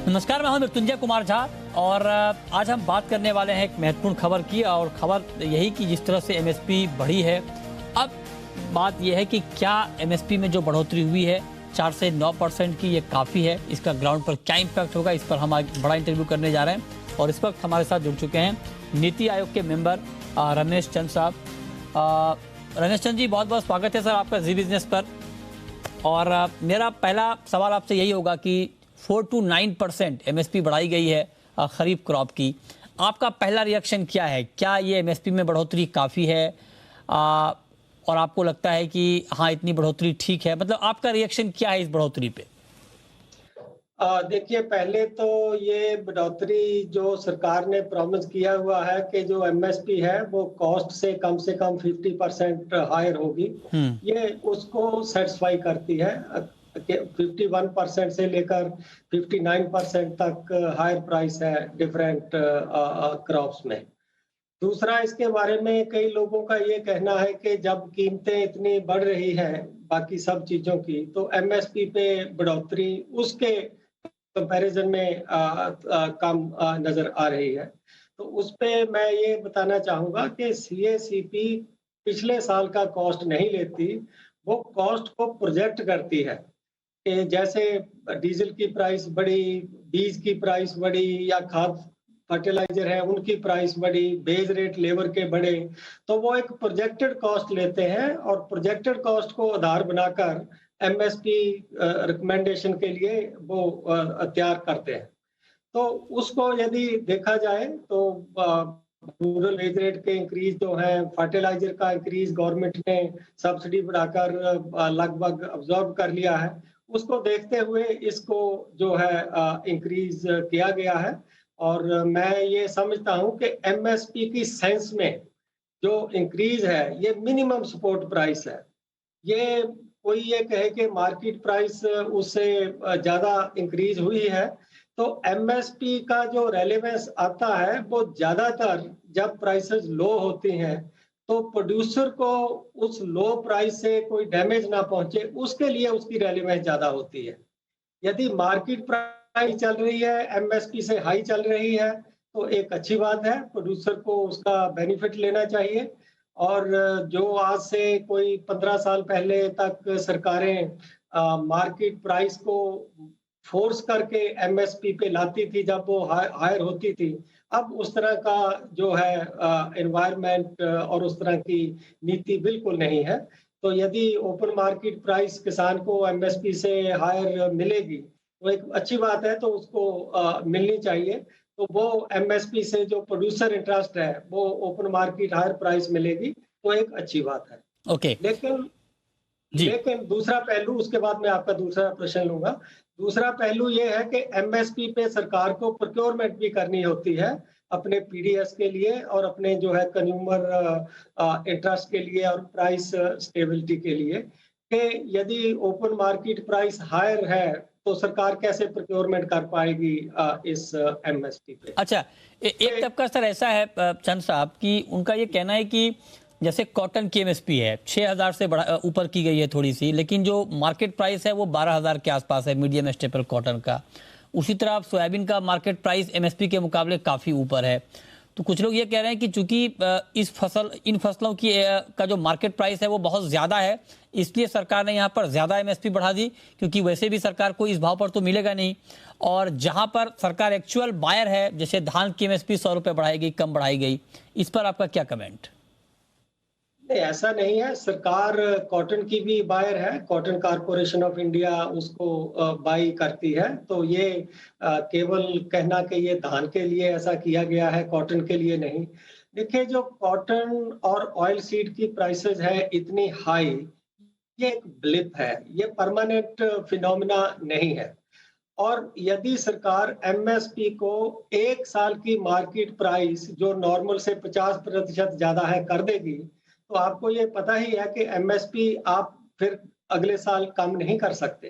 नमस्कार, मैं हूं मृत्युंजय कुमार झा और आज हम बात करने वाले हैं एक महत्वपूर्ण खबर की। और खबर यही कि जिस तरह से एमएसपी बढ़ी है, अब बात यह है कि क्या एमएसपी में जो बढ़ोतरी हुई है 4 से 9% की, ये काफ़ी है? इसका ग्राउंड पर क्या इम्पैक्ट होगा, इस पर हम आज बड़ा इंटरव्यू करने जा रहे हैं। और इस वक्त हमारे साथ जुड़ चुके हैं नीति आयोग के मेंबर रमेश चंद साहब। रमेश चंद जी, बहुत बहुत स्वागत है सर आपका जी बिजनेस पर। और मेरा पहला सवाल आपसे यही होगा कि 4 to 9% एमएसपी बढ़ाई गई है खरीफ क्रॉप की। आपका पहला रिएक्शन क्या है? क्या ये एमएसपी में बढ़ोतरी काफ़ी है और आपको लगता है कि हाँ, इतनी बढ़ोतरी ठीक है? मतलब आपका रिएक्शन क्या है इस बढ़ोतरी पे? देखिए, पहले तो ये बढ़ोतरी जो सरकार ने प्रॉमिस किया हुआ है कि जो एमएसपी है वो कॉस्ट से कम 50% हायर होगी, ये उसको सेटिस्फाई करती है। 51% से लेकर 59% तक हायर प्राइस है डिफरेंट क्रॉप्स में। दूसरा, इसके बारे में कई लोगों का ये कहना है कि जब कीमतें इतनी बढ़ रही हैं बाकी सब चीज़ों की, तो एमएसपी पे बढ़ोतरी उसके कंपैरिजन में कम नज़र आ रही है। तो उस पे मैं ये बताना चाहूँगा कि सीएसीपी पिछले साल का कॉस्ट नहीं लेती, वो कॉस्ट को प्रोजेक्ट करती है कि जैसे डीज़ल की प्राइस बढ़ी, बीज की प्राइस बढ़ी या खाद फर्टिलाइज़र है उनकी प्राइस बढ़ी, बेस रेट लेबर के बढ़े, तो वो एक प्रोजेक्टेड कॉस्ट लेते हैं और प्रोजेक्टेड कॉस्ट को आधार बनाकर एमएसपी रिकमेंडेशन के लिए वो तैयार करते हैं। तो उसको यदि देखा जाए तो रूरल वेज रेट के इंक्रीज जो है, फर्टिलाइजर का इंक्रीज गवर्नमेंट ने सब्सिडी बढ़ाकर लगभग अब्जॉर्ब कर लिया है। उसको देखते हुए इसको जो है इंक्रीज किया गया है। और मैं ये समझता हूँ कि एमएसपी की सेंस में जो इंक्रीज है ये मिनिमम सपोर्ट प्राइस है। ये कोई ये कहे कि मार्केट प्राइस उससे ज़्यादा इंक्रीज हुई है, तो एमएसपी का जो रेलेवेंस आता है वो ज़्यादातर जब प्राइसेस लो होती हैं, तो प्रोड्यूसर को उस लो प्राइस से कोई डैमेज ना पहुंचे, उसके लिए उसकी रेलेवेंस ज़्यादा होती है। यदि मार्केट प्राइस चल रही है, एमएसपी से हाई चल रही है, तो एक अच्छी बात है, प्रोड्यूसर को उसका बेनिफिट लेना चाहिए। और जो आज से कोई 15 साल पहले तक सरकारें मार्केट प्राइस को फोर्स करके एमएसपी पे लाती थी जब वो हायर होती थी, अब उस तरह का जो है एनवायरनमेंट और उस तरह की नीति बिल्कुल नहीं है। तो यदि ओपन मार्केट प्राइस किसान को एमएसपी से हायर मिलेगी, तो एक अच्छी बात है, तो उसको मिलनी चाहिए। तो वो एमएसपी से जो प्रोड्यूसर इंटरेस्ट है, वो ओपन मार्केट हायर प्राइस मिलेगी, तो एक अच्छी बात है। ओके लेकिन जी। लेकिन दूसरा पहलू, उसके बाद मैं आपका दूसरा प्रश्न लूँगा। दूसरा पहलू ये है कि एमएसपी पे सरकार को प्रोक्योरमेंट भी करनी होती है, अपने पीडीएस के लिए और अपने जो है कंज्यूमर इंटरेस्ट के लिए और प्राइस स्टेबिलिटी के लिए, कि यदि ओपन मार्केट प्राइस हायर है, तो सरकार कैसे प्रोक्योरमेंट कर पाएगी इस एमएसपी पे? अच्छा, एक पे तबका सर ऐसा है चंद साहब कि उनका ये कहना है कि जैसे कॉटन की एमएसपी है 6,000 से ऊपर की गई है थोड़ी सी, लेकिन जो मार्केट प्राइस है वो 12,000 के आसपास है मीडियम स्टेपल कॉटन का। उसी तरह आप सोयाबीन का मार्केट प्राइस एमएसपी के मुकाबले काफ़ी ऊपर है। तो कुछ लोग ये कह रहे हैं कि चूंकि इन फसलों की का जो मार्केट प्राइस है वो बहुत ज़्यादा है, इसलिए सरकार ने यहाँ पर ज़्यादा एमएसपी बढ़ा दी, क्योंकि वैसे भी सरकार को इस भाव पर तो मिलेगा नहीं। और जहाँ पर सरकार एक्चुअल बायर है, जैसे धान की एमएसपी 100 रुपये बढ़ाई गई, कम बढ़ाई गई, इस पर आपका क्या कमेंट? नहीं, ऐसा नहीं है। सरकार कॉटन की भी बायर है, कॉटन कारपोरेशन ऑफ इंडिया उसको बाई करती है। तो ये केवल कहना कि ये धान के लिए ऐसा किया गया है, कॉटन के लिए नहीं। देखिए, जो कॉटन और ऑयल सीड की प्राइसेस है इतनी हाई, ये एक ब्लिप है, ये परमानेंट फिनोमिना नहीं है। और यदि सरकार एमएसपी को 1 साल की मार्केट प्राइस जो नॉर्मल से 50% ज़्यादा है कर देगी, तो आपको ये पता ही है कि एमएसपी आप फिर अगले साल कम नहीं कर सकते।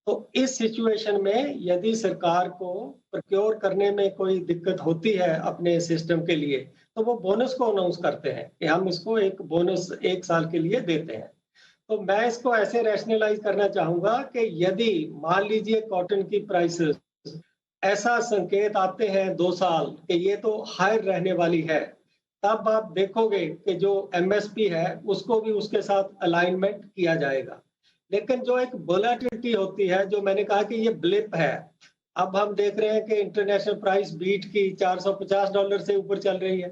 तो इस सिचुएशन में यदि सरकार को प्रोक्योर करने में कोई दिक्कत होती है अपने सिस्टम के लिए, तो वो बोनस को अनाउंस करते हैं कि हम इसको एक बोनस 1 साल के लिए देते हैं। तो मैं इसको ऐसे रैशनलाइज करना चाहूँगा कि यदि मान लीजिए कॉटन की प्राइसेस ऐसा संकेत आते हैं 2 साल कि ये तो हायर रहने वाली है, तब आप देखोगे कि जो एमएसपी है उसको भी उसके साथ अलाइनमेंट किया जाएगा। लेकिन जो एक वोलेटिलिटी होती है, जो मैंने कहा कि ये ब्लिप है। अब हम देख रहे हैं कि इंटरनेशनल प्राइस बीट की $450 से ऊपर चल रही है,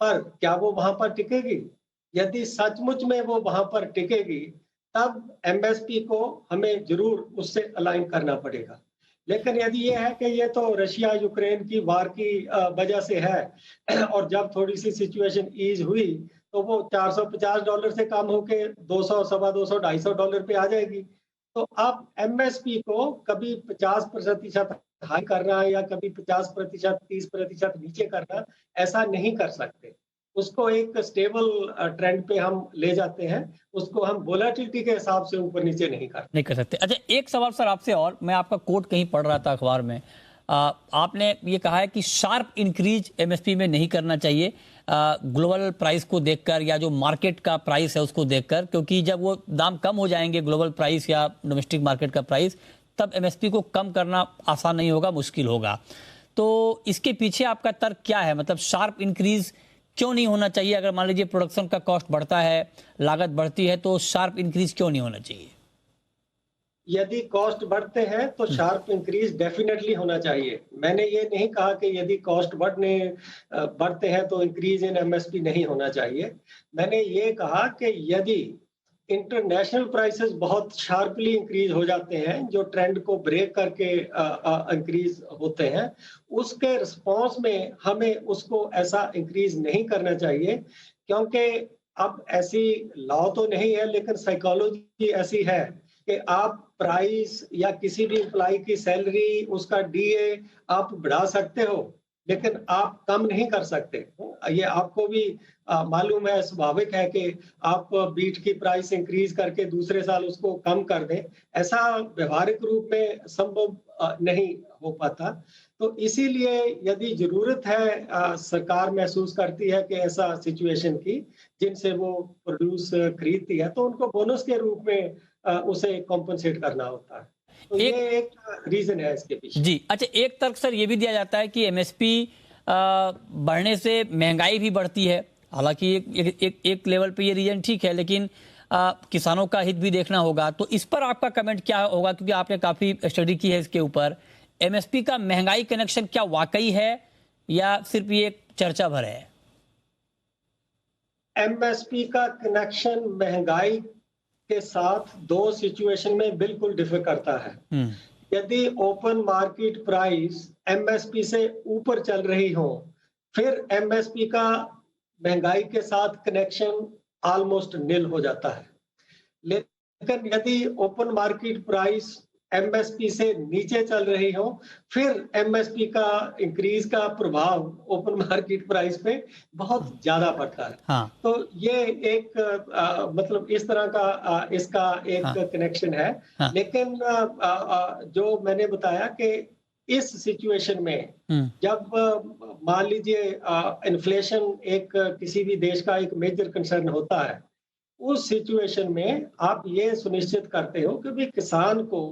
पर क्या वो वहां पर टिकेगी? यदि सचमुच में वो वहां पर टिकेगी, तब एमएसपी को हमें जरूर उससे अलाइन करना पड़ेगा। लेकिन यदि ये है कि ये तो रशिया यूक्रेन की वार की वजह से है और जब थोड़ी सी सिचुएशन ईज हुई तो वो $450 से कम होके 200, सवा 200, $250 पे आ जाएगी। तो अब एमएसपी को कभी 50% हाई करना या कभी 50%, 30% नीचे करना, ऐसा नहीं कर सकते। उसको एक स्टेबल ट्रेंड पे हम ले जाते हैं, उसको हम वोलेटिलिटी के हिसाब से ऊपर नीचे नहीं करते। नहीं कर सकते। अच्छा, एक सवाल सर आपसे और, मैं आपका कोट कहीं पढ़ रहा था अखबार में, आपने ये कहा है कि शार्प इंक्रीज एमएसपी में नहीं करना चाहिए ग्लोबल प्राइस को देखकर या जो मार्केट का प्राइस है उसको देखकर, क्योंकि जब वो दाम कम हो जाएंगे ग्लोबल प्राइस या डोमेस्टिक मार्केट का प्राइस, तब एमएसपी को कम करना आसान नहीं होगा, मुश्किल होगा। तो इसके पीछे आपका तर्क क्या है? मतलब शार्प इंक्रीज क्यों नहीं होना चाहिए? अगर मान लीजिए प्रोडक्शन का कॉस्ट बढ़ता है, लागत बढ़ती है, तो शार्प इंक्रीज क्यों नहीं होना चाहिए? यदि कॉस्ट बढ़ते हैं तो शार्प इंक्रीज डेफिनेटली होना चाहिए। मैंने ये नहीं कहा कि यदि कॉस्ट बढ़ते हैं तो इंक्रीज इन एमएसपी नहीं होना चाहिए। मैंने ये कहा कि यदि इंटरनेशनल प्राइसेस बहुत शार्पली इंक्रीज हो जाते हैं, जो ट्रेंड को ब्रेक करके इंक्रीज होते हैं, उसके रिस्पॉन्स में हमें उसको ऐसा इंक्रीज नहीं करना चाहिए, क्योंकि अब ऐसी लॉ तो नहीं है, लेकिन साइकोलॉजी ऐसी है कि आप प्राइस या किसी भी एम्प्लॉय की सैलरी, उसका डीए आप बढ़ा सकते हो, लेकिन आप कम नहीं कर सकते। ये आपको भी मालूम है, स्वाभाविक है कि आप बीट की प्राइस इंक्रीज करके दूसरे साल उसको कम कर दें, ऐसा व्यवहारिक रूप में संभव नहीं हो पाता। तो इसीलिए यदि जरूरत है, सरकार महसूस करती है कि ऐसा सिचुएशन की जिनसे वो प्रोड्यूस खरीदती है, तो उनको बोनस के रूप में उसे कॉम्पनसेट करना होता है। तो ये एक रीजन है इसके पीछे। जी, अच्छा, एक तर्क सर ये भी दिया जाता है कि एमएसपी बढ़ने से महंगाई भी बढ़ती है। हालांकि एक लेवल पे ये रीजन ठीक है, लेकिन किसानों का हित भी देखना होगा। तो इस पर आपका कमेंट क्या होगा, क्योंकि आपने काफी स्टडी की है इसके ऊपर? एमएसपी का महंगाई कनेक्शन क्या वाकई है या सिर्फ ये एक चर्चा भर है? एमएसपी का कनेक्शन महंगाई के साथ दो सिचुएशन में बिल्कुल डिफर करता है। यदि ओपन मार्केट प्राइस एमएसपी से ऊपर चल रही हो, फिर एमएसपी का महंगाई के साथ कनेक्शन ऑलमोस्ट निल हो जाता है। लेकिन यदि ओपन मार्केट प्राइस एमएसपी से नीचे चल रही हो, फिर एमएसपी का इंक्रीज का प्रभाव ओपन मार्केट प्राइस पे बहुत ज्यादा पड़ता है। हाँ। तो ये एक मतलब इस तरह का इसका एक कनेक्शन है। हाँ। लेकिन जो मैंने बताया कि इस सिचुएशन में जब मान लीजिए इन्फ्लेशन एक किसी भी देश का एक मेजर कंसर्न होता है, उस सिचुएशन में आप ये सुनिश्चित करते हो कि भी किसान को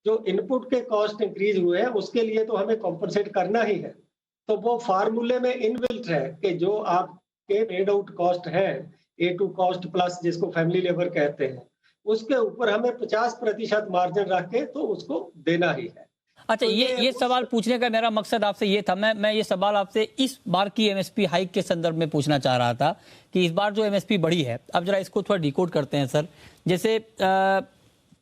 जो इनपुट के कॉस्ट इंक्रीज हुए हैं उसके लिए तो हमें कॉम्पनसेट करना ही है। तो वो फार्मूले में इनबिल्ट है कि जो आपके पेड आउट कॉस्ट है, ए टू कॉस्ट प्लस जिसको फैमिली लेबर कहते हैं, उसके ऊपर हमें 50% मार्जिन रख के तो उसको देना ही है। अच्छा, तो ये सवाल पूछने का मेरा मकसद आपसे ये था, मैं ये सवाल आपसे इस बार की एमएसपी हाइक के संदर्भ में पूछना चाह रहा था कि इस बार जो एमएसपी बढ़ी है, अब जरा इसको थोड़ा डिकोड करते हैं सर। जैसे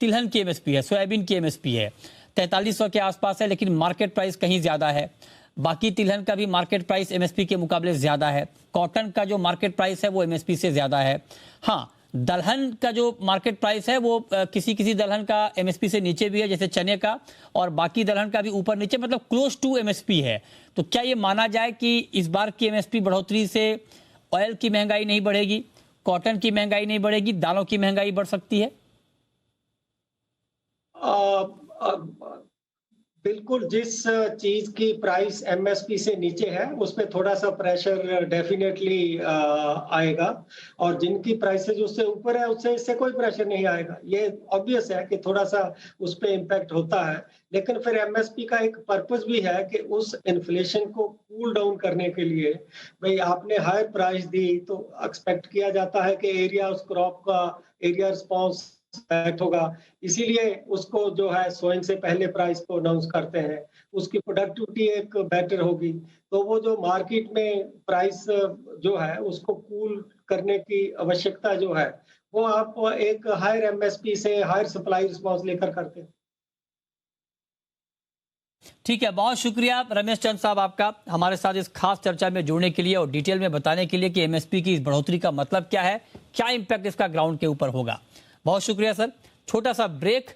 तिलहन की एमएसपी है, सोयाबीन की एमएसपी है 4300 के आसपास है, लेकिन मार्केट प्राइस कहीं ज्यादा है। बाकी तिलहन का भी मार्केट प्राइस एमएसपी के मुकाबले ज्यादा है। कॉटन का जो मार्केट प्राइस है वो एमएसपी से ज्यादा है। हाँ, दलहन का जो मार्केट प्राइस है वो किसी दलहन का एमएसपी से नीचे भी है, जैसे चने का, और बाकी दलहन का भी ऊपर नीचे, मतलब क्लोज टू एमएसपी है। तो क्या ये माना जाए कि इस बार की एमएसपी बढ़ोतरी से ऑयल की महंगाई नहीं बढ़ेगी, कॉटन की महंगाई नहीं बढ़ेगी, दालों की महंगाई बढ़ सकती है? बिल्कुल, जिस चीज की प्राइस एमएसपी से नीचे है उस पे थोड़ा सा प्रेशर डेफिनेटली आएगा, और जिनकी प्राइसेस उससे ऊपर है उससे इससे कोई प्रेशर नहीं आएगा। ये ऑब्वियस है कि थोड़ा सा उस पे इम्पैक्ट होता है, लेकिन फिर एमएसपी का एक पर्पस भी है कि उस इन्फ्लेशन को कूल डाउन करने के लिए, भाई आपने हायर प्राइस दी तो एक्सपेक्ट किया जाता है कि एरिया उस क्रॉप का एरिया रिस्पॉन्स इम्पैक्ट होगा, इसीलिए उसको जो है सोइंग से पहले प्राइस को अनाउंस करते हैं। उसकी प्रोडक्टिविटी एक बेटर होगी, तो वो जो मार्केट में प्राइस जो है उसको कूल करने की आवश्यकता जो है, वो आप एक हायर एमएसपी से हायर सप्लाई रिस्पॉन्स लेकर करते हैं। ठीक है, बहुत शुक्रिया रमेश चंद साहब आपका हमारे साथ इस खास चर्चा में जुड़ने के लिए और डिटेल में बताने के लिए कि एमएसपी की इस बढ़ोतरी का मतलब क्या है, क्या इंपैक्ट इसका ग्राउंड के ऊपर होगा। बहुत शुक्रिया सर। छोटा सा ब्रेक।